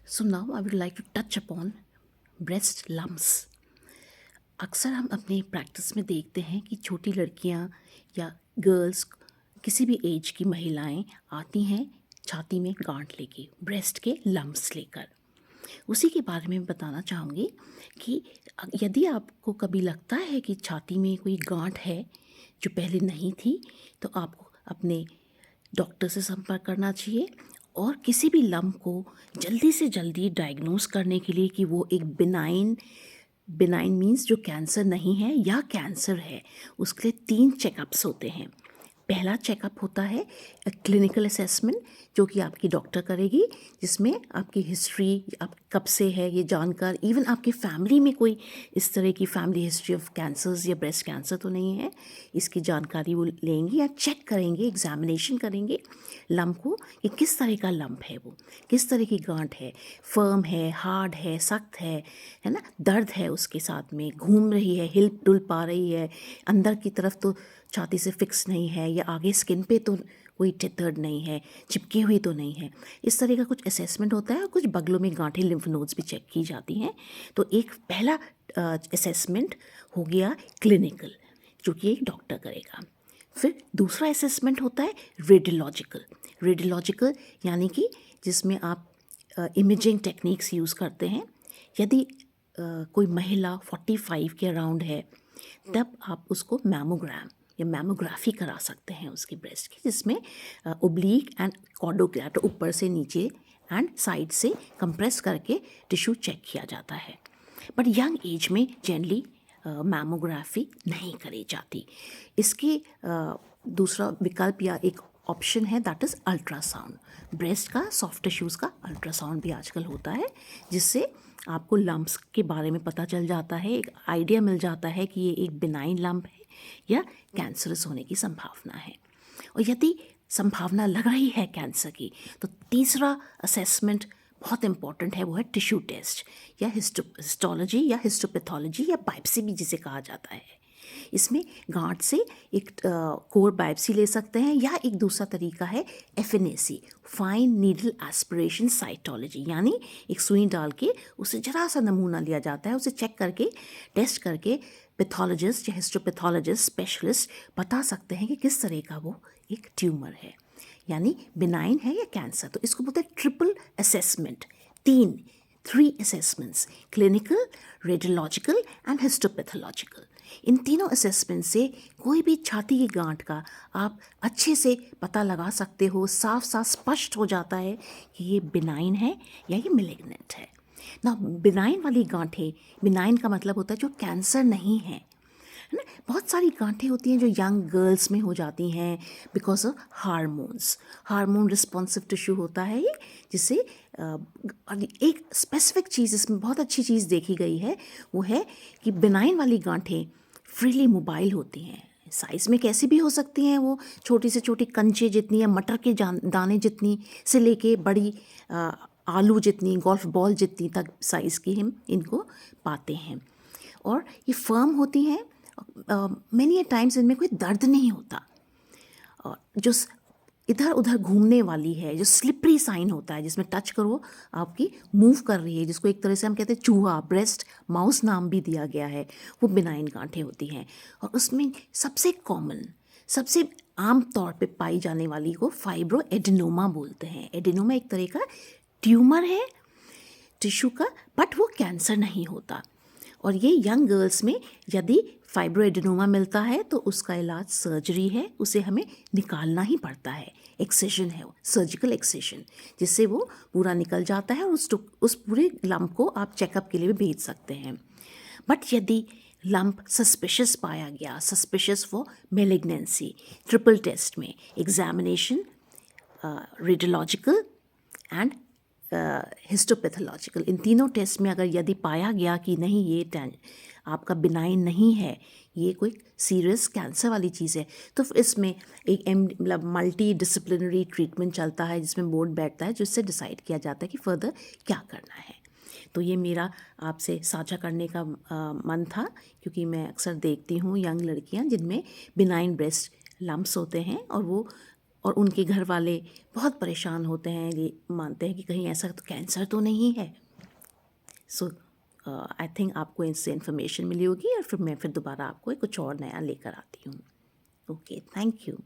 So now I would like to touch upon breast lumps. अक्सर हम अपनी practice में देखते हैं कि छोटी लड़कियां या गर्ल्स, किसी भी एज की महिलाएं आती हैं छाती में गांठ लेके, ब्रेस्ट के लम्प्स लेकर। उसी के बारे में बताना चाहूँगी कि यदि आपको कभी लगता है कि छाती में कोई गांठ है जो पहले नहीं थी, तो आपको अपने डॉक्टर से संपर्क करना चाहिए और किसी भी लम्प को जल्दी से जल्दी डायग्नोस करने के लिए कि वो एक बिनाइन बिनाइन मीन्स जो कैंसर नहीं है या कैंसर है, उसके लिए 3 चेकअप्स होते हैं। पहला चेकअप होता है क्लिनिकल असेसमेंट, जो कि आपकी डॉक्टर करेगी, जिसमें आपकी हिस्ट्री, आप कब से है ये जानकर, इवन आपकी फैमिली में कोई इस तरह की फैमिली हिस्ट्री ऑफ कैंसर्स या ब्रेस्ट कैंसर तो नहीं है, इसकी जानकारी वो लेंगी या चेक करेंगे, एग्जामिनेशन करेंगे लम्प को कि किस तरह का लम्प है, वो किस तरह की गांठ है, फर्म है, हार्ड है, सख्त है ना, दर्द है उसके साथ में, घूम रही है, हिल डुल पा रही है, अंदर की तरफ तो छाती से फिक्स नहीं है, या आगे स्किन पे तो कोई टेथर्ड नहीं है, चिपकी हुई तो नहीं है। इस तरह का कुछ असेसमेंट होता है और कुछ बगलों में गांठें, लिम्फ नोड्स भी चेक की जाती हैं। तो एक पहला असेसमेंट हो गया क्लिनिकल, जो कि एक डॉक्टर करेगा। फिर दूसरा असेसमेंट होता है रेडियोलॉजिकल। रेडियोलॉजिकल यानी कि जिसमें आप इमेजिंग टेक्निक्स यूज़ करते हैं। यदि कोई महिला 45 के अराउंड है, तब आप उसको मैमोग्राम या मैमोग्राफी करा सकते हैं उसकी ब्रेस्ट की, जिसमें ओब्लीक एंड कॉर्डोग्राफ्ट, ऊपर से नीचे एंड साइड से कंप्रेस करके टिश्यू चेक किया जाता है। बट यंग एज में जनरली मैमोग्राफी नहीं करी जाती। इसके दूसरा विकल्प या एक ऑप्शन है, दैट इज़ अल्ट्रासाउंड। ब्रेस्ट का सॉफ्ट टिश्यूज़ का अल्ट्रासाउंड भी आजकल होता है, जिससे आपको लम्प्स के बारे में पता चल जाता है, एक आइडिया मिल जाता है कि ये एक बिनाइन लम्प है या कैंसरस होने की संभावना है। और यदि संभावना लग रही है कैंसर की, तो तीसरा असेसमेंट बहुत इंपॉर्टेंट है, वो है टिश्यू टेस्ट या हिस्टोलॉजी या हिस्टोपैथोलॉजी या बायोप्सी भी जिसे कहा जाता है। इसमें गांठ से एक कोर बायोप्सी ले सकते हैं, या एक दूसरा तरीका है FNAC, fine needle aspiration cytology, यानी एक सुई डाल के उसे जरा सा नमूना लिया जाता है, उसे चेक करके टेस्ट करके पैथोलॉजिस्ट या हिस्टोपैथोलॉजिस्ट स्पेशलिस्ट बता सकते हैं कि किस तरह का वो एक ट्यूमर है, यानी बिनाइन है या कैंसर। तो इसको बोलते हैं triple assessment, 3 assessments, clinical, radiological and histopathological. इन तीनों असेसमेंट से कोई भी छाती की गांठ का आप अच्छे से पता लगा सकते हो, साफ साफ स्पष्ट हो जाता है कि ये बिनाइन है या ये मेलिग्नेंट है ना। बिनाइन वाली गांठें, बिनाइन का मतलब होता है जो कैंसर नहीं है ना। बहुत सारी गांठें होती हैं जो यंग गर्ल्स में हो जाती हैं because of hormones. Hormone responsive tissue होता है ये, जिससे एक स्पेसिफिक चीज़, इसमें बहुत अच्छी चीज़ देखी गई है, वो है कि बिनाइन वाली गांठें फ्रीली मोबाइल होती हैं। साइज़ में कैसी भी हो सकती हैं, वो छोटी से छोटी कंचे जितनी या मटर के दाने जितनी से लेके बड़ी आलू जितनी, गोल्फ बॉल जितनी तक साइज़ की हम इनको पाते हैं। और ये फर्म होती हैं, मैनी टाइम्स इनमें कोई दर्द नहीं होता। और जो इधर उधर घूमने वाली है, जो स्लिपरी साइन होता है, जिसमें टच करो आपकी मूव कर रही है, जिसको एक तरह से हम कहते हैं चूहा, ब्रेस्ट माउस नाम भी दिया गया है, वो बिनाइन गांठें होती हैं। और उसमें सबसे कॉमन, सबसे आम तौर पे पाई जाने वाली को फाइब्रो एडिनोमा बोलते हैं। एडिनोमा एक तरह का ट्यूमर है टिश्यू का, बट वो कैंसर नहीं होता। और ये यंग गर्ल्स में यदि फाइब्रोएडेनोमा मिलता है तो उसका इलाज सर्जरी है, उसे हमें निकालना ही पड़ता है। एक्सेशन है वो, सर्जिकल एक्सेशन, जिससे वो पूरा निकल जाता है और उस पूरे लम्प को आप चेकअप के लिए भी भेज सकते हैं। बट यदि लम्प सस्पिशियस पाया गया, suspicious for malignancy, triple test में एग्जामिनेशन, रेडियोलॉजिकल एंड हिस्टोपैथोलॉजिकल, इन तीनों टेस्ट में अगर यदि पाया गया कि नहीं ये आपका बिनाइन नहीं है, ये कोई सीरियस कैंसर वाली चीज़ है, तो फिर इसमें एक मतलब मल्टी डिसिप्लिनरी ट्रीटमेंट चलता है, जिसमें बोर्ड बैठता है, जिससे डिसाइड किया जाता है कि फर्दर क्या करना है। तो ये मेरा आपसे साझा करने का मन था, क्योंकि मैं अक्सर देखती हूँ यंग लड़कियाँ जिनमें बिनाइन ब्रेस्ट लम्प्स होते हैं, और उनके घर वाले बहुत परेशान होते हैं, ये मानते हैं कि कहीं ऐसा तो कैंसर तो नहीं है। सो आई थिंक आपको इससे इन्फॉर्मेशन मिली होगी और फिर मैं दोबारा आपको कुछ और नया लेकर आती हूँ। Okay, thank you.